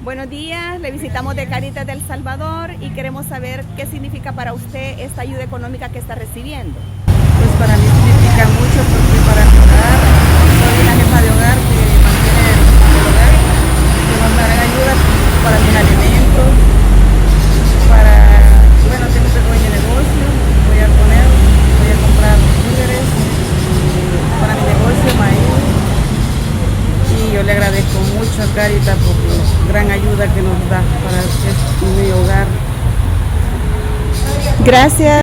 Buenos días, le visitamos de Cáritas de El Salvador y queremos saber qué significa para usted esta ayuda económica que está recibiendo. Pues para mí significa mucho porque para mi hogar, soy una jefa de hogar que mantiene el hogar, que nos dan ayuda para mis alimentos, tengo un pequeño negocio, voy a comprar víveres para mi negocio, maíz, y yo le agradezco mucho a Cáritas por la gran ayuda que nos da para mi hogar. Gracias.